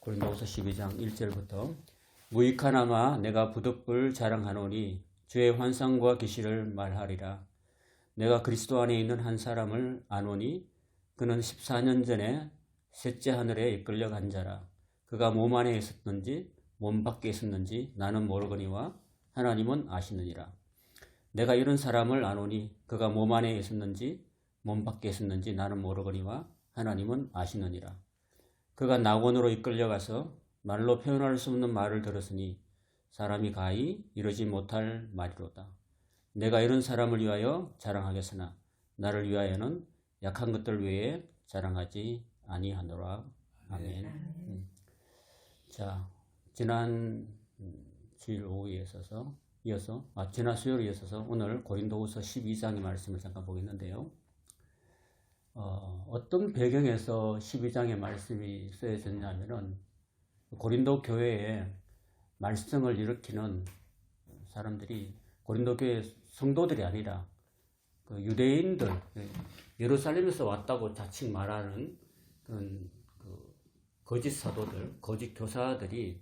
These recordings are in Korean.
고린도후서 12장 1절부터 무익하나마 내가 부득불 자랑하노니 주의 환상과 계시를 말하리라. 내가 그리스도 안에 있는 한 사람을 아노니 그는 14년 전에 셋째 하늘에 이끌려 간 자라. 그가 몸 안에 있었는지 몸 밖에 있었는지 나는 모르거니와 하나님은 아시느니라. 내가 이런 사람을 아노니 그가 몸 안에 있었는지 몸 밖에 있었는지 나는 모르거니와 하나님은 아시느니라. 그가 낙원으로 이끌려가서 말로 표현할 수 없는 말을 들었으니 사람이 가히 이르지 못할 말이로다. 내가 이런 사람을 위하여 자랑하겠으나 나를 위하여는 약한 것들 외에 자랑하지 아니하노라. 아멘. 자, 지난 주일 오후에 지난 수요일에 이어서 오늘 고린도후서 12장의 말씀을 잠깐 보겠는데요. 어떤 배경에서 12장의 말씀이 쓰여졌냐면은 고린도 교회에 말썽을 일으키는 사람들이 고린도 교회 성도들이 아니라 그 유대인들, 예루살렘에서 왔다고 자칭 말하는 그 거짓 사도들, 거짓 교사들이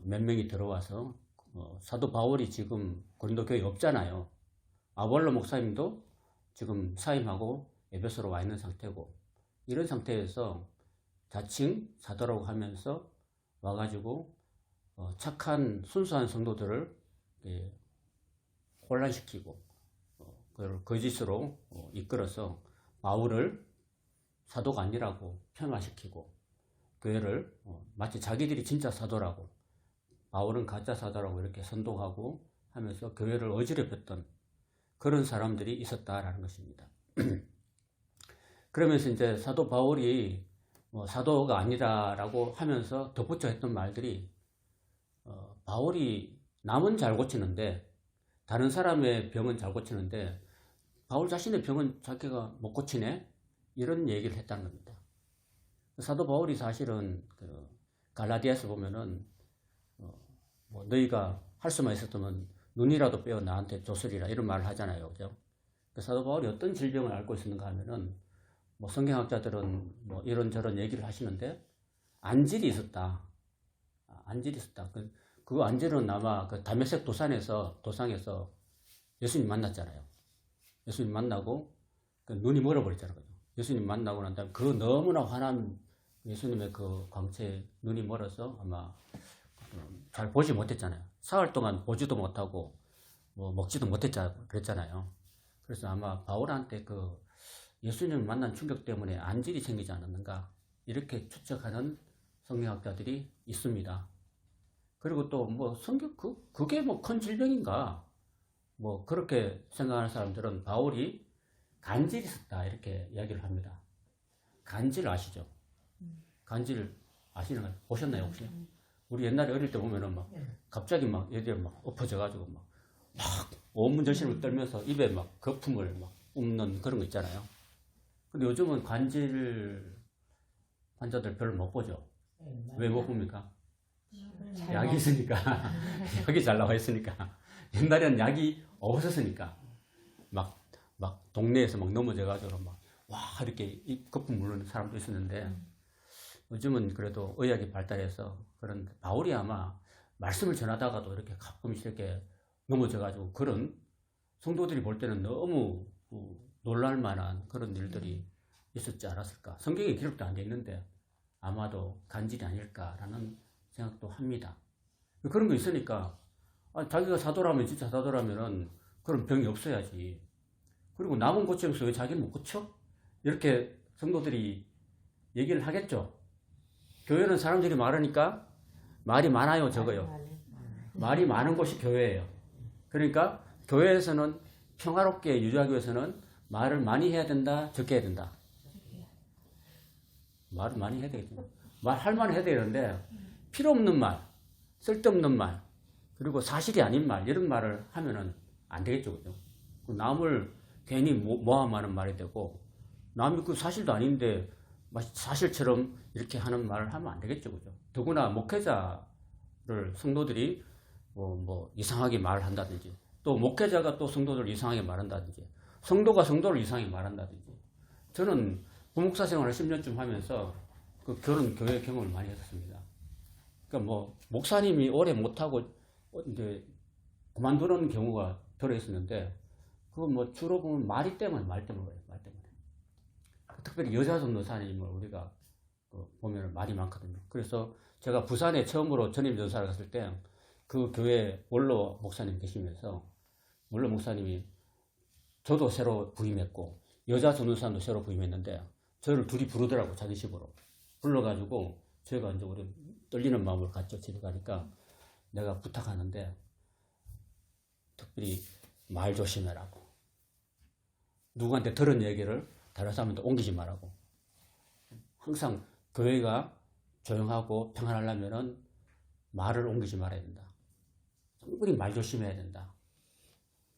몇 명이 들어와서 사도 바울이 지금 고린도 교회에 없잖아요. 아볼로 목사님도 지금 사임하고 에베소로 와 있는 상태고, 이런 상태에서 자칭 사도라고 하면서 와가지고 착한 순수한 성도들을 혼란시키고 그걸 거짓으로 이끌어서 바울을 사도가 아니라고 폄하시키고 교회를 마치 자기들이 진짜 사도라고 바울은 가짜 사도라고 이렇게 선동하고 하면서 교회를 어지럽혔던 그런 사람들이 있었다라는 것입니다. 그러면서 이제 사도 바울이 사도가 아니다라고 하면서 덧붙여 했던 말들이 바울이 남은 잘 고치는데 다른 사람의 병은 잘 고치는데 바울 자신의 병은 자기가 못 고치네? 이런 얘기를 했다는 겁니다. 사도 바울이 사실은 갈라디아서 보면은 너희가 할 수만 있었다면 눈이라도 빼어 나한테 줬으리라 이런 말을 하잖아요. 그죠? 사도 바울이 어떤 질병을 앓고 있었는가 하면은 성경학자들은 이런저런 얘기를 하시는데 안질이 있었다. 안질이 있었다. 그 안질은 아마 그 다메섹 도상에서 예수님 만났잖아요. 예수님 만나고 눈이 멀어버렸잖아요. 예수님 만나고 난 다음에 그 너무나 환한 예수님의 그 광채에 눈이 멀어서 아마 잘 보지 못했잖아요. 사흘 동안 보지도 못하고 먹지도 못했잖아요. 그랬잖아요. 그래서 아마 바울한테 예수님을 만난 충격 때문에 안질이 생기지 않았는가 이렇게 추측하는 성경학자들이 있습니다. 그리고 또 그게 큰 질병인가 그렇게 생각하는 사람들은 바울이 간질이 있었다 이렇게 이야기를 합니다. 간질 아시죠? 간질 아시는 거 보셨나요 혹시? 우리 옛날에 어릴 때 보면은 갑자기 애들 엎어져가지고 막 온몸 전신을 떨면서 입에 거품을 뿜는 그런 거 있잖아요. 근데 요즘은 간질 환자들 별로 못 보죠. 왜 못 봅니까? 약이 있으니까. 약이 잘 나와 있으니까. 옛날에는 약이 없었으니까. 동네에서 넘어져가지고 이렇게 거품 물는 사람도 있었는데, 요즘은 그래도 의학이 발달해서 그런 바울이 아마 말씀을 전하다가도 이렇게 가끔씩 이렇게 넘어져가지고 그런 성도들이 볼 때는 너무 놀랄 만한 그런 일들이 있었지 않았을까. 성경에 기록도 안 돼 있는데 아마도 간질이 아닐까라는 생각도 합니다. 그런 거 있으니까 자기가 사도라면 진짜 사도라면은 그런 병이 없어야지. 그리고 남은 고치면서 왜 자기는 못 고쳐? 이렇게 성도들이 얘기를 하겠죠. 교회는 사람들이 많으니까 말이 많아요, 적어요. 말이 많은 곳이 교회예요. 그러니까 교회에서는 평화롭게 유지하기 위해서는 말을 많이 해야 된다, 적게 해야 된다. 말을 많이 해야 되겠죠. 말할 만 해야 되는데 필요 없는 말, 쓸데없는 말, 그리고 사실이 아닌 말 이런 말을 하면은 안 되겠죠, 그죠? 남을 괜히 모함하는 말이 되고 남이 그 사실도 아닌데 사실처럼 이렇게 하는 말을 하면 안 되겠죠, 그죠? 더구나 목회자를 성도들이 이상하게 말을 한다든지 또 목회자가 또 성도들을 이상하게 말한다든지 성도가 성도를 이상하게 말한다든지 저는 부목사 생활을 10년쯤 하면서 그 결혼 교회 경험을 많이 했었습니다. 그러니까 뭐 목사님이 오래 못하고 이제 그만두는 경우가 들어 있었는데 그거 뭐 주로 보면 말 때문에 그래요. 말 때문에. 특별히 여자 전도사님을 우리가 보면 말이 많거든요. 그래서 제가 부산에 처음으로 전임 전사를 갔을 때 그 교회 원로 목사님 계시면서 원로 목사님이 저도 새로 부임했고 여자 전도사님도 새로 부임했는데 저를 둘이 부르더라고 자기 집으로 불러가지고 저희가 이제 우리 떨리는 마음으로 갔죠. 집에 가니까 내가 부탁하는데 특별히 말 조심해라고 누구한테 들은 얘기를 다른 사람한테 옮기지 말라고 항상 교회가 조용하고 평안하려면은 말을 옮기지 말아야 된다. 특별히 말 조심해야 된다.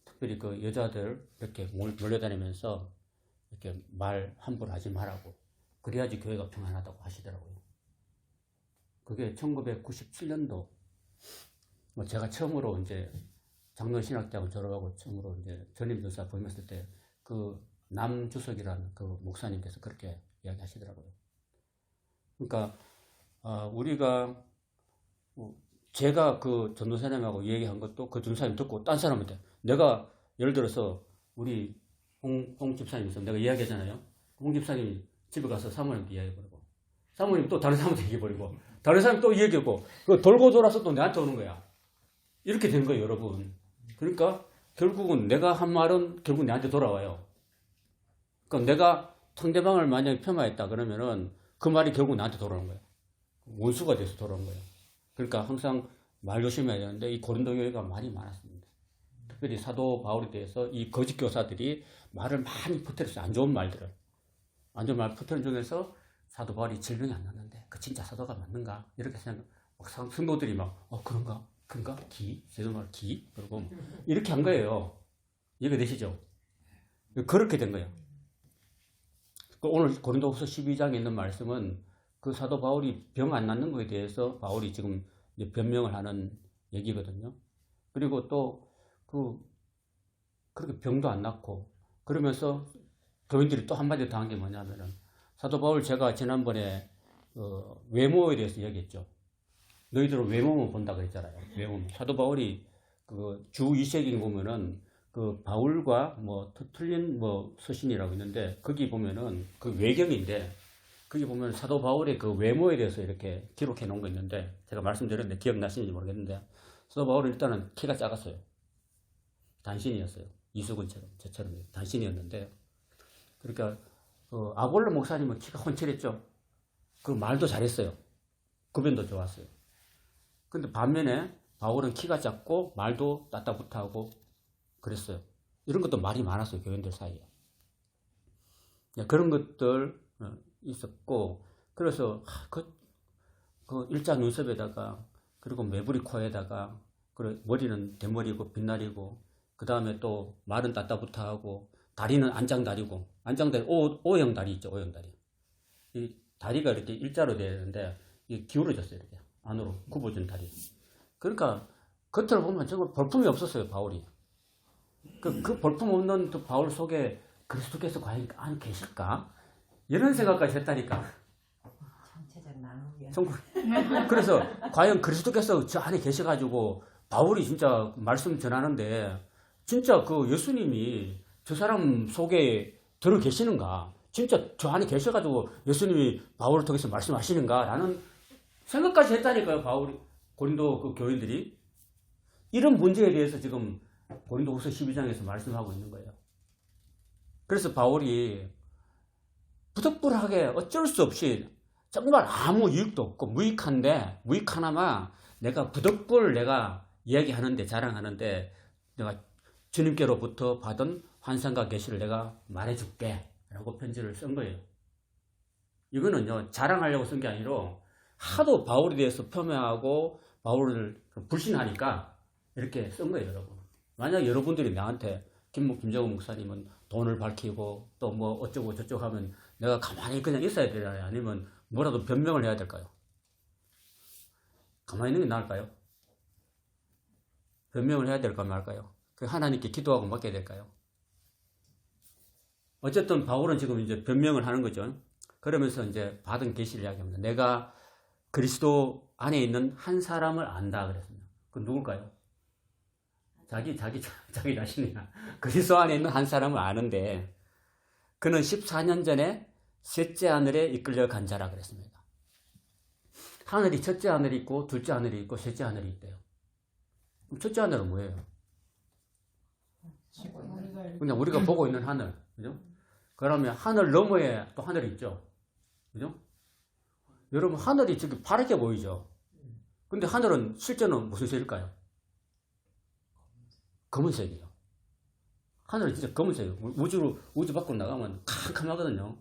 특별히 그 여자들 이렇게 몰려다니면서 이렇게 말 함부로 하지 말라고. 그래야지 교회가 평안하다고 하시더라고요. 그게 1997년도 뭐 제가 처음으로 이제 장로신학대학을 졸업하고 처음으로 이제 전임전사 부임했을 때 그 남주석이라는 그 목사님께서 그렇게 이야기하시더라고요. 그러니까 우리가 제가 그 전도사님하고 얘기한 것도 그 전도사님 듣고 딴 사람한테 내가 예를 들어서 우리 홍 집사님 있으면 내가 이야기하잖아요. 홍 집사님이 집에 가서 사모님한테 이야기해버리고 사모님 또 다른 사람한테 얘기해버리고 다른 사람 또 얘기하고 그 돌고 돌아서 또 내한테 오는 거야. 이렇게 된 거예요, 여러분. 그러니까 결국은 내가 한 말은 결국 내한테 돌아와요. 그러니까 내가 상대방을 만약에 폄하했다 그러면은 그 말이 결국 나한테 돌아오는 거예요. 원수가 돼서 돌아오는 거예요. 그러니까 항상 말 조심해야 되는데 이 고린도 교회가 말이 많았습니다. 특별히 사도 바울에 대해서 이 거짓 교사들이 말을 많이 퍼뜨렸어요. 안 좋은 말들을. 안 좋은 말 퍼뜨린 중에서 사도 바울이 질병이 안 났는데 그 진짜 사도가 맞는가? 이렇게 생각. 막 성도들이 막 그런가? 제도말 기? 그리고 이렇게 한 거예요. 이해가 되시죠? 그렇게 된 거예요. 오늘 고린도후서 12장에 있는 말씀은 그 사도 바울이 병 안 낫는 거에 대해서 바울이 지금 이제 변명을 하는 얘기거든요. 그리고 또 그렇게 병도 안 낫고 그러면서 교인들이 또 한마디 더 한 게 뭐냐면은 사도 바울 제가 지난번에 외모에 대해서 얘기했죠. 너희들은 외모만 본다 그랬잖아요. 외모. 사도 바울이 그 주 2세기 보면은 그 바울과 뭐 틀린 뭐 서신이라고 있는데 거기 보면은 그 외경인데 거기 보면 사도 바울의 그 외모에 대해서 이렇게 기록해 놓은 거 있는데 제가 말씀드렸는데 기억나시는지 모르겠는데 사도 바울은 일단은 키가 작았어요. 단신이었어요. 이수근처럼 저처럼 단신이었는데 그러니까 그 아볼로 목사님은 키가 훤칠했죠. 그 말도 잘했어요. 구변도 좋았어요. 근데 반면에 바울은 키가 작고 말도 따따붙하고 그랬어요. 이런 것도 말이 많았어요. 교인들 사이에. 그런 것들 있었고 그래서 그 일자 눈썹에다가 그리고 매부리 코에다가 그리고 머리는 대머리고 빛나리고 그 다음에 또 말은 따따붙하고 다리는 안장다리고 안장다리 O형 다리 있죠. O형 다리. 이 다리가 이렇게 일자로 되는데 이게 기울어졌어요. 이렇게 안으로 굽어진 다리. 그러니까 겉을 보면 정말 볼품이 없었어요. 바울이. 그 볼품 없는 그 바울 속에 그리스도께서 과연 안 계실까? 이런 생각까지 했다니까. 전체적 나누기야. 그래서 과연 그리스도께서 저 안에 계셔가지고 바울이 진짜 말씀 전하는데 진짜 그 예수님이 저 사람 속에 들어 계시는가? 진짜 저 안에 계셔가지고 예수님이 바울을 통해서 말씀하시는가? 라는 생각까지 했다니까요. 고린도 그 교인들이. 이런 문제에 대해서 지금 고린도후서 12장에서 말씀하고 있는 거예요. 그래서 바울이 부득불하게 어쩔 수 없이 정말 아무 이익도 없고 무익하나마 내가 내가 이야기하는데 자랑하는데 내가 주님께로부터 받은 환상과 계시를 내가 말해줄게 라고 편지를 쓴 거예요. 이거는요 자랑하려고 쓴 게 아니라 하도 바울에 대해서 폄훼하고 바울을 불신하니까 이렇게 쓴 거예요. 여러분. 만약 여러분들이 나한테 김정은 목사님은 돈을 밝히고 또 뭐 어쩌고 저쩌고 하면 내가 가만히 그냥 있어야 되나요? 아니면 뭐라도 변명을 해야 될까요? 가만히 있는 게 나을까요? 변명을 해야 될까 말까요? 하나님께 기도하고 맡겨야 될까요? 어쨌든 바울은 지금 이제 변명을 하는 거죠. 그러면서 이제 받은 계시를 이야기합니다. 내가 그리스도 안에 있는 한 사람을 안다 그랬습니다. 그 누굴까요? 자기 자신이야. 그리스도 안에 있는 한 사람을 아는데 그는 14년 전에 셋째 하늘에 이끌려 간 자라 그랬습니다. 하늘이 첫째 하늘이 있고 둘째 하늘이 있고 셋째 하늘이 있대요. 그럼 첫째 하늘은 뭐예요? 그냥 우리가 보고 있는 하늘, 그죠? 그러면 하늘 너머에 또 하늘이 있죠, 그죠? 여러분 하늘이 저기 파랗게 보이죠? 근데 하늘은 실제는 무슨 색일까요? 검은색이에요. 하늘은 진짜 검은색이에요. 우주 밖으로 나가면 캄캄하거든요.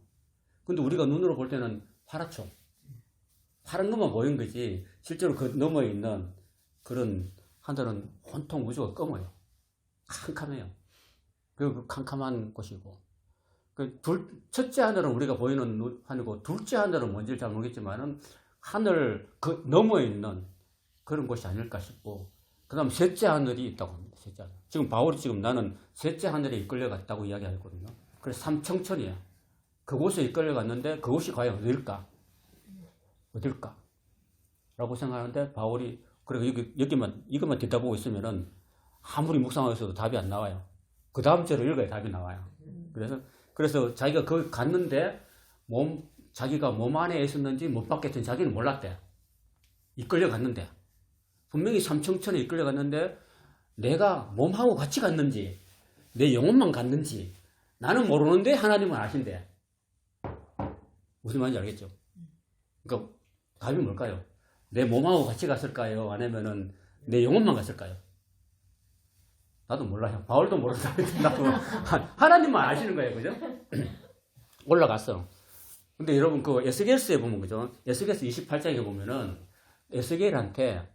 근데 우리가 눈으로 볼 때는 파랗죠. 파란 것만 보이는 거지 실제로 그 너머에 있는 그런 하늘은 온통 우주가 검어요. 캄캄해요. 그 캄캄한 곳이고 첫째 하늘은 우리가 보이는 하늘이고 둘째 하늘은 뭔지 잘 모르겠지만은 하늘 그 너머에 있는 그런 곳이 아닐까 싶고 그 다음 셋째 하늘이 있다고 합니다. 셋째 하늘. 지금 바울이 지금 나는 셋째 하늘에 이끌려갔다고 이야기하거든요. 그래서 삼청천이에요. 그곳에 이끌려갔는데 그곳이 과연 어딜까? 어딜까? 라고 생각하는데 바울이 그리고 이것만 듣다 보고 있으면은 아무리 묵상하셔도 답이 안 나와요. 그 다음 절을 읽어야 답이 나와요. 그래서 자기가 거기 갔는데 자기가 몸 안에 있었는지 못 받겠던 자기는 몰랐대. 이끌려 갔는데 분명히 삼청천에 이끌려 갔는데 내가 몸하고 같이 갔는지 내 영혼만 갔는지 나는 모르는데 하나님은 아신대. 무슨 말인지 알겠죠? 그러니까 답이 뭘까요? 내 몸하고 같이 갔을까요? 아니면은 내 영혼만 갔을까요? 나도 몰라요. 바울도 모른다. 나도 하나님만 아시는 거예요, 그죠? 올라갔어. 근데 여러분 그 에스겔서에 보면 그죠? 에스겔서 28장에 보면은 에스겔한테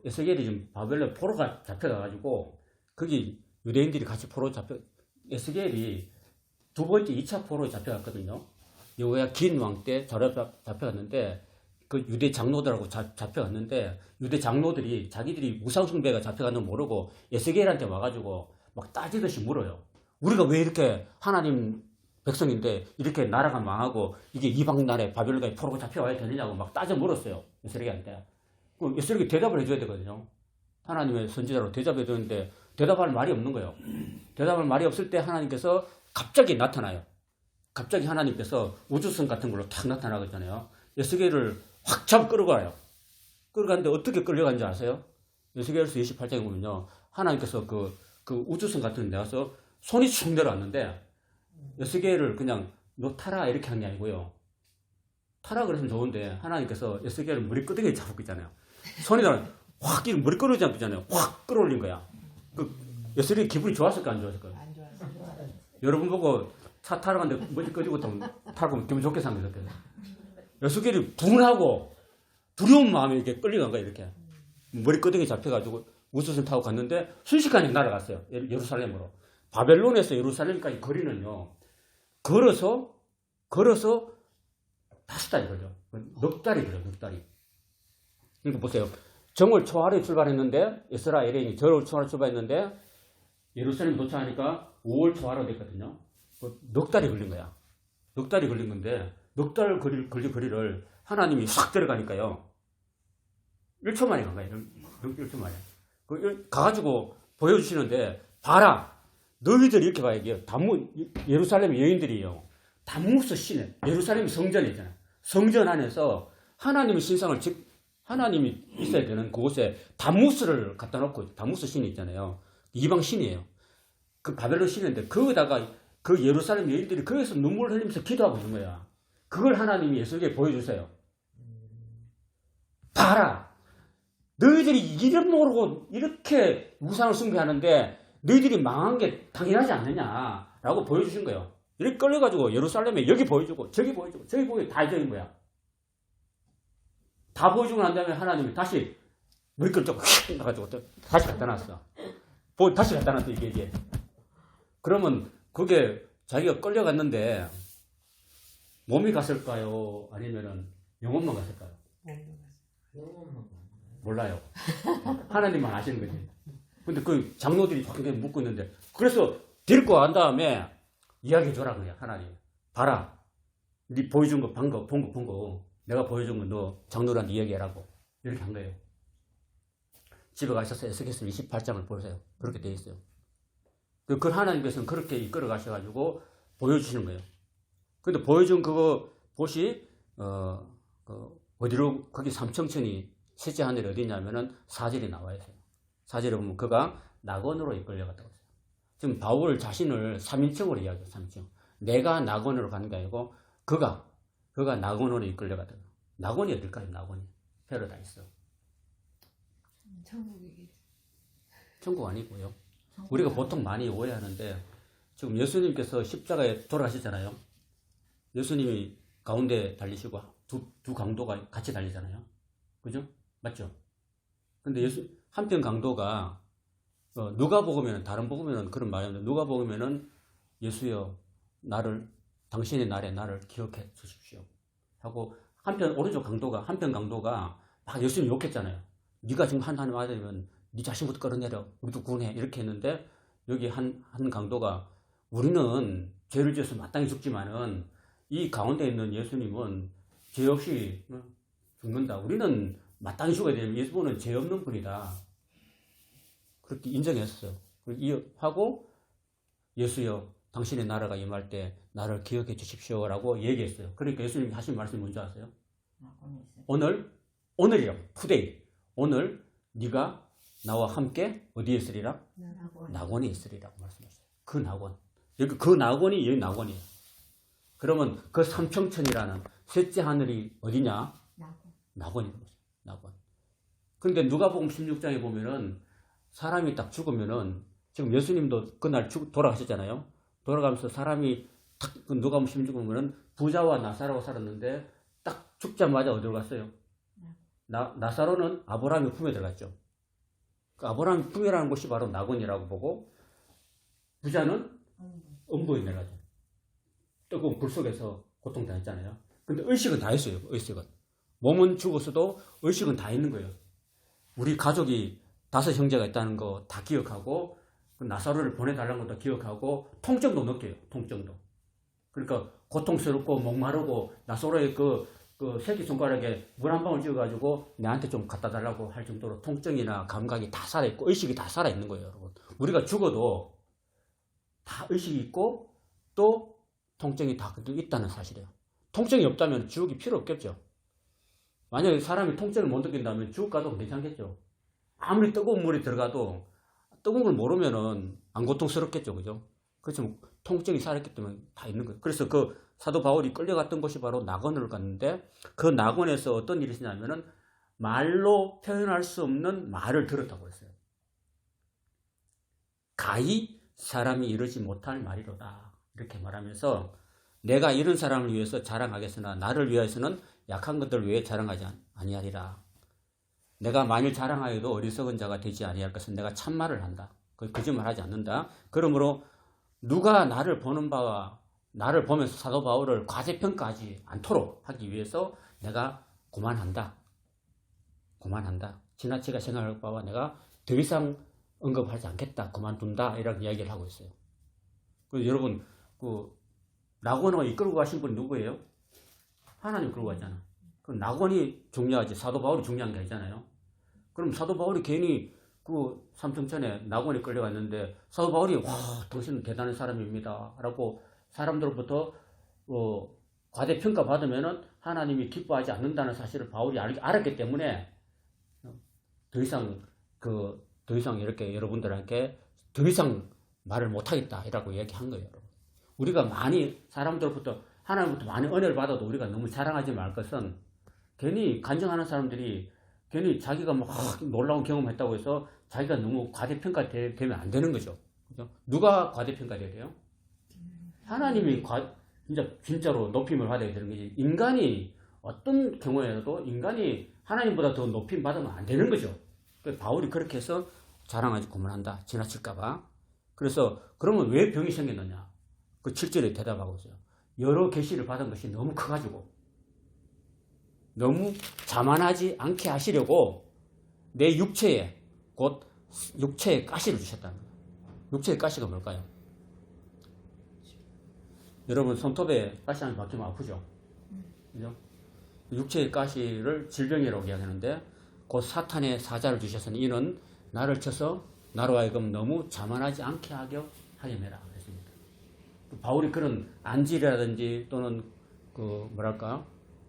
에스겔이 지금 바벨론 포로가 잡혀가가지고 거기 유대인들이 같이 포로 에스겔이 두 번째 2차 포로에 잡혀갔거든요. 여호야긴 왕 때 잡혀갔는데 그 유대 장로들하고 잡혀갔는데 유대 장로들이 자기들이 우상숭배가 잡혀가는 걸 모르고 에스겔한테 와가지고 막 따지듯이 물어요. 우리가 왜 이렇게 하나님 백성인데 이렇게 나라가 망하고 이게 이방 나라에 바벨론에 포로가 잡혀와야 되느냐고 막 따져 물었어요. 에스겔한테. 그럼 에스겔이 대답을 해줘야 되거든요. 하나님의 선지자로 대답해야 되는데 대답할 말이 없는 거예요. 대답할 말이 없을 때 하나님께서 갑자기 나타나요. 갑자기 하나님께서 우주선 같은 걸로 탁 나타나거든요. 에스겔을 확 잡아 끌어가요. 끌어가는데 어떻게 끌려간지 아세요? 에스겔서 28장에 보면요. 하나님께서 그 우주선 같은 데 내가서 손이 쑥 내려왔는데 에스겔을 그냥 너 타라 이렇게 한 게 아니고요. 타라 그랬으면 좋은데 하나님께서 에스겔을 머리끄댕이에 잡고 있잖아요. 손이 확 머리끄러지 않고 있잖아요. 확 끌어올린 거야. 에스겔이 기분이 좋았을까 안 좋았을까요? 안 좋았어요. 여러분 보고 차 타러 갔는데 머리 꺼지고 타고 기분 좋게 사면 좋겠어요. 에스겔이 분하고 두려운 마음에 이렇게 끌려간 거예요. 이렇게 머리끄댕이 잡혀가지고 우주선 타고 갔는데 순식간에 날아갔어요. 예루살렘으로. 바벨론에서 예루살렘까지 거리는요. 걸어서 5달이 걸려. 넉 달이 걸려. 넉 달이. 그러니까 보세요. 정월 초하루에 출발했는데 에스라 에레인이 정월 초하루에 출발했는데 예루살렘 도착하니까 5월 초하루 됐거든요. 넉 달이 걸린 거야. 넉 달이 걸린 건데 넉 달 걸린 거리를 하나님이 확 들어가니까요. 1초 만에 간 거예요. 1초 만에. 가가지고 보여주시는데 봐라. 너희들이 이렇게 봐야 돼요. 예루살렘 여인들이요. 담무스 시내 예루살렘 성전이 있잖아요. 성전 안에서 하나님의 신상을 하나님이 있어야 되는 그곳에 담무스를 갖다 놓고 담무스 신이 있잖아요. 이방 신이에요. 그 바벨론 신인데 거기다가 그 예루살렘 여인들이 거기서 눈물을 흘리면서 기도하고 있는 거야. 그걸 하나님이 예수에게 보여주세요. 봐라. 너희들이 이름 모르고 이렇게 우상을 숭배하는데 너희들이 망한 게 당연하지 않느냐라고 보여주신 거예요. 이렇게 끌려가지고 예루살렘에 여기 보여주고 저기 보여주고 저기 보여주고 다 해적인 거야. 다 보여주고 난 다음에 하나님이 다시 머리끈 쫙 휙 나가지고 다시 갖다 놨어. 다시 갖다 놨어 이게. 그러면 그게 자기가 끌려갔는데 몸이 갔을까요? 아니면은 영혼만 갔을까요? 몰라요. 하나님만 아시는 거지. 근데 그 장로들이 굉장히 묻고 있는데 그래서 데리고 간 다음에 이야기해 줘라 그래 하나님. 봐라. 네 보여준 거 본 거 내가 보여준 거 너 장로한테 이야기하라고 이렇게 한 거예요. 집에 가셔서 에스겔서 28장을 보세요. 그렇게 되어 있어요. 그 하나님께서는 그렇게 이끌어 가셔가지고 보여주시는 거예요. 근데 보여준 그거 보시 어디로 거기 삼청천이 셋째 하늘이 어디냐면은 4절에 나와 있어요. 4절에 보면 그가 낙원으로 이끌려갔다고 했어요. 지금 바울 자신을 3인칭으로 이야기해요. 3인칭. 내가 낙원으로 가는 게 아니고 그가 낙원으로 이끌려갔다. 낙원이 어딜까요? 낙원이 패러다이스. 천국이겠지. 천국 아니고요. 우리가 보통 많이 오해하는데 지금 예수님께서 십자가에 돌아가셨잖아요. 예수님이 가운데 달리시고 두 강도가 같이 달리잖아요. 그죠? 맞죠? 근데 한편 강도가 누가복음에는 다른 복음에는 그런 말이었는데 누가복음에는 예수여 당신의 날에 나를 기억해 주십시오 하고 한편 강도가 막 예수님 욕했잖아요. 네가 지금 하나님 아들이면 네 자신부터 끌어내려 우리도 구원해 이렇게 했는데 여기 한 강도가 우리는 죄를 지어서 마땅히 죽지만은 이 가운데 있는 예수님은 죄 없이 죽는다. 우리는 마땅히 죽어야 되는 예수님은 죄 없는 분이다. 그렇게 인정했어요. 하고 예수여 당신의 나라가 임할 때 나를 기억해 주십시오라고 얘기했어요. 그러니까 예수님이 하신 말씀이 뭔지 아세요? 오늘이라고 투데이 오늘 네가 나와 함께 어디에 있으리라? 낙원에 있으리라고 말씀하셨어요. 그 낙원. 그 낙원이 여기 낙원이에요. 그러면 그 삼청천이라는 셋째 하늘이 어디냐? 낙원이라고 했어요. 낙원. 근데 누가복음 16장에 보면은 사람이 딱 죽으면은 지금 예수님도 그날 돌아가셨잖아요. 돌아가면서 사람이 딱 누가복음 16장에 보면은 부자와 나사로가 살았는데 딱 죽자마자 어디로 갔어요? 나사로는 아브라함의 품에 들어갔죠. 그 아브라함의 품이라는 곳이 바로 낙원이라고 보고 부자는 음부에 내려가죠. 뜨거운 불 속에서 고통당했잖아요. 근데 의식은 다 했어요. 의식은. 몸은 죽었어도 의식은 다 있는 거예요. 우리 가족이 5 형제가 있다는 거 다 기억하고 그 나사로를 보내달라는 것도 기억하고 통증도 느껴요. 통증도. 그러니까 고통스럽고 목마르고 나사로의 그 새끼손가락에 물 한 방울 찍어가지고 내한테 좀 갖다 달라고 할 정도로 통증이나 감각이 다 살아있고 의식이 다 살아있는 거예요. 여러분. 우리가 죽어도 다 의식이 있고 또 통증이 다 있다는 사실이에요. 통증이 없다면 지옥이 필요 없겠죠. 만약에 사람이 통증을 못 느낀다면 지옥 가도 괜찮겠죠. 아무리 뜨거운 물이 들어가도 뜨거운 걸 모르면은 안 고통스럽겠죠. 그죠? 그렇지만 통증이 살아있기 때문에 다 있는 거예요. 그래서 그 사도 바울이 끌려갔던 곳이 바로 낙원을 갔는데 그 낙원에서 어떤 일이 있었냐면은 말로 표현할 수 없는 말을 들었다고 했어요. 가히 사람이 이루지 못할 말이로다. 이렇게 말하면서 내가 이런 사람을 위해서 자랑하겠으나 나를 위해서는 약한 것들을 위해 자랑하지 아니하리라. 내가 만일 자랑하여도 어리석은 자가 되지 아니할 것은 내가 참말을 한다. 거짓말하지 않는다. 그러므로 누가 나를 보는 바와 나를 보면서 사도 바울을 과대평가하지 않도록 하기 위해서 내가 고만한다. 지나치게 생각할 바와 내가 더 이상 언급하지 않겠다. 그만둔다. 이런 이야기를 하고 있어요. 그래서 여러분 낙원을 이끌고 가신 분이 누구예요? 하나님 끌고 갔잖아. 그 낙원이 중요하지 사도 바울이 중요한 게 아니잖아요. 그럼 사도 바울이 괜히 그 삼청천에 낙원에 끌려갔는데 사도 바울이 와 당신은 대단한 사람입니다 라고 사람들로부터 과대평가 받으면은 하나님이 기뻐하지 않는다는 사실을 바울이 알았기 때문에 더 이상 이렇게 여러분들에게 더 이상 말을 못하겠다 이라고 얘기한 거예요. 여러분. 우리가 많이 사람들로부터 하나님부터 많이 은혜를 받아도 우리가 너무 자랑하지 말 것은 괜히 간증하는 사람들이 괜히 자기가 막 놀라운 경험을 했다고 해서 자기가 너무 과대평가되면 안 되는 거죠. 그죠? 누가 과대평가돼야 돼요? 하나님이 진짜로 높임을 받아야 되는 거지. 인간이 어떤 경우에도 인간이 하나님보다 더 높임 받으면 안 되는 거죠. 바울이 그렇게 해서 자랑하지 고문한다. 지나칠까봐. 그래서 그러면 왜 병이 생겼느냐? 그 7절에 대답하고 있어요. 여러 계시를 받은 것이 너무 커가지고 너무 자만하지 않게 하시려고 내 육체에 곧 육체에 가시를 주셨다는 거예요. 육체의 가시가 뭘까요? 여러분 손톱에 가시 한번 박히면 아프죠? 그죠? 육체의 가시를 질병이라고 이야기하는데 곧 사탄의 사자를 주셔서는 이는 나를 쳐서 나로 하여금 너무 자만하지 않게 하려 하림이라 했습니다. 바울이 그런 안질이라든지 또는 그 뭐랄까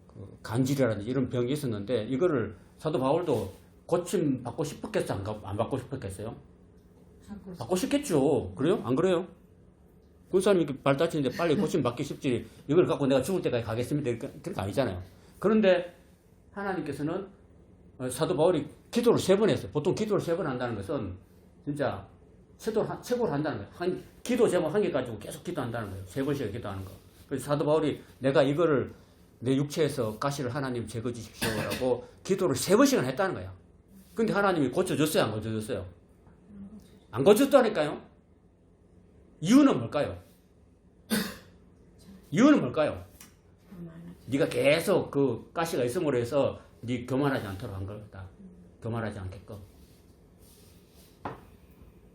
그 간질이라든지 이런 병이 있었는데 이거를 사도 바울도 고침 받고 싶었겠어요? 안 받고 싶었겠어요? 받고 싶겠죠. 그래요? 안 그래요? 그 사람이 발 다치는데 빨리 고침 받기 쉽지 이걸 갖고 내가 죽을 때까지 가겠습니다. 그런 거 아니잖아요. 그런데 하나님께서는 사도 바울이 기도를 3번 했어요. 보통 기도를 3번 한다는 것은 진짜 최고로 한다는 거예요. 기도 제목 한 개 가지고 계속 기도한다는 거예요. 3번씩 기도하는 거. 그래서 사도 바울이 내가 이거를 내 육체에서 가시를 하나님 제거 주십시오라고 기도를 3번씩은 했다는 거야. 근데 하나님이 고쳐줬어요? 안 고쳐줬어요? 안 고쳤다니까요? 이유는 뭘까요? 이유는 뭘까요? 네가 계속 그 가시가 있음으로 해서 네 교만하지 않도록 한 거다. 교만하지 않게끔.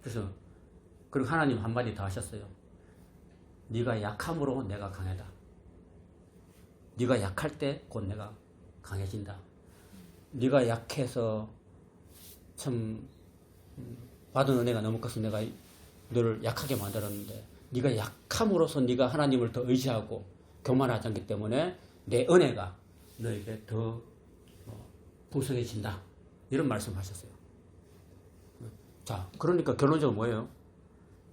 그래서 그리고 하나님 한마디 더 하셨어요. 네가 약함으로 내가 강하다. 네가 약할 때 곧 내가 강해진다. 네가 약해서 참 받은 은혜가 너무 커서 내가 너를 약하게 만들었는데 네가 약함으로써 네가 하나님을 더 의지하고 교만하지 않기 때문에 내 은혜가 너에게 더 풍성해진다. 이런 말씀하셨어요. 자, 그러니까 결론적으로 뭐예요?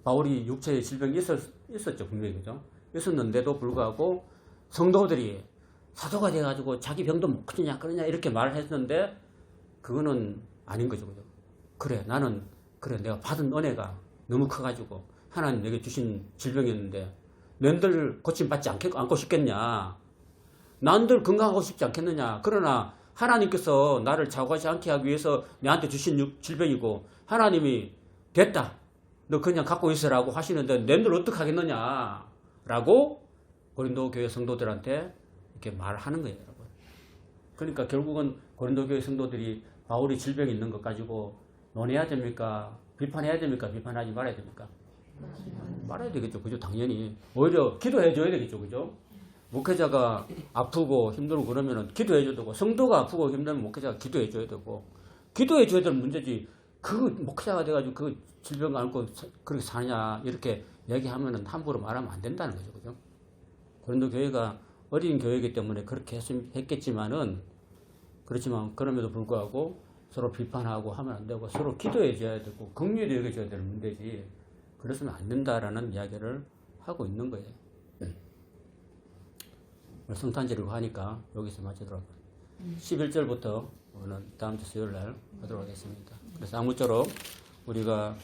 바울이 육체의 질병이 있었죠, 분명히. 그죠? 있었는데도 불구하고 성도들이 사도가 돼가지고 자기 병도 못 그러냐, 이렇게 말을 했는데 그거는 아닌 거죠. 그죠? 그래, 내가 받은 은혜가 너무 커가지고 하나님 내게 주신 질병이었는데 남들 고침받지 않고 싶겠냐? 남들 건강하고 싶지 않겠느냐? 그러나 하나님께서 나를 자고하지 않게 하기 위해서 내한테 주신 질병이고 하나님이 됐다. 너 그냥 갖고 있으라고 하시는데 남들 어떡하겠느냐? 라고 고린도 교회 성도들한테 이렇게 말하는 거예요, 여러분. 그러니까 결국은 고린도 교회 성도들이 바울이 질병이 있는 것 가지고 논해야 됩니까? 비판해야 됩니까? 비판하지 말아야 됩니까? 말아야 되겠죠. 그죠? 당연히. 오히려 기도해 줘야 되겠죠. 그죠? 목회자가 아프고 힘들고 그러면은 기도해 줘야 되고, 성도가 아프고 힘들면 목회자가 기도해 줘야 되고, 기도해 줘야 되는 문제지. 그 목회자가 돼가지고 그 질병 앓고 그렇게 사냐, 이렇게 얘기하면은 함부로 말하면 안 된다는 거죠. 그죠? 고린도 교회가 어린 교회이기 때문에 그렇게 했겠지만은, 그렇지만 그럼에도 불구하고 서로 비판하고 하면 안 되고 서로 기도해 줘야 되고 긍휼히 여겨 줘야 되는 문제지. 그래서는 안 된다라는 이야기를 하고 있는 거예요. 성탄절이고 하니까 여기서 마치도록 하겠습니다. 11절부터 오늘 다음 주 수요일 날 하도록 하겠습니다. 그래서 아무쪼록 우리가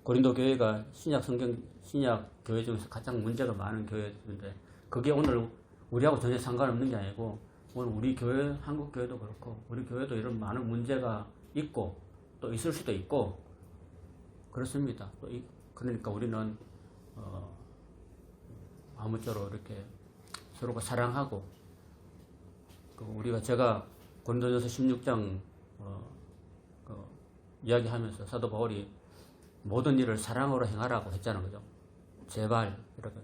고린도 교회가 신약 교회 중에서 가장 문제가 많은 교회인데 그게 오늘 우리하고 전혀 상관없는 게 아니고 오늘 우리 교회, 한국 교회도 그렇고 우리 교회도 이런 많은 문제가 있고 또 있을 수도 있고 그렇습니다. 그러니까 우리는 아무쪼록 이렇게 서로가 사랑하고 제가 고린도전서 16장 이야기하면서 사도 바울이 모든 일을 사랑으로 행하라고 했잖아요. 그죠? 제발 이렇게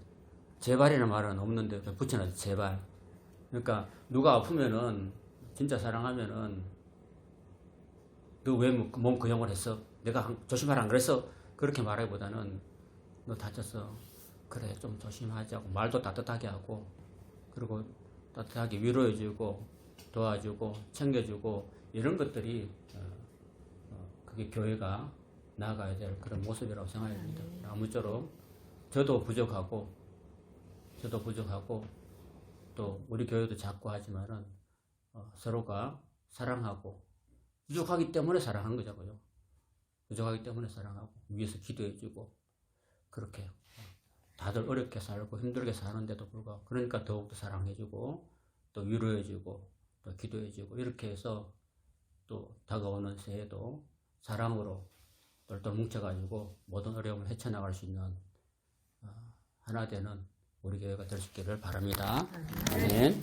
제발이라는 말은 없는데 붙여놔서 제발. 그러니까 누가 아프면은 진짜 사랑하면은 너 왜 몸 그 영을 했어? 내가 조심하라 안 그랬어? 그렇게 말하기보다는 너 다쳤어. 그래 좀 조심하자고 말도 따뜻하게 하고 그리고 따뜻하게 위로해주고 도와주고 챙겨주고 이런 것들이 그게 교회가 나아가야 될 그런 모습이라고 생각합니다. 아무쪼록 저도 부족하고 또 우리 교회도 작고 하지만은 서로가 사랑하고 부족하기 때문에 사랑하는 거잖아요. 부족하기 때문에 사랑하고 위에서 기도해주고 그렇게 다들 어렵게 살고 힘들게 사는데도 불구하고 그러니까 더욱더 사랑해주고 또 위로해주고 또 기도해주고 이렇게 해서 또 다가오는 새해도 사랑으로 똘똘 뭉쳐가지고 모든 어려움을 헤쳐나갈 수 있는 하나 되는 우리 교회가 될 수 있기를 바랍니다. 아멘.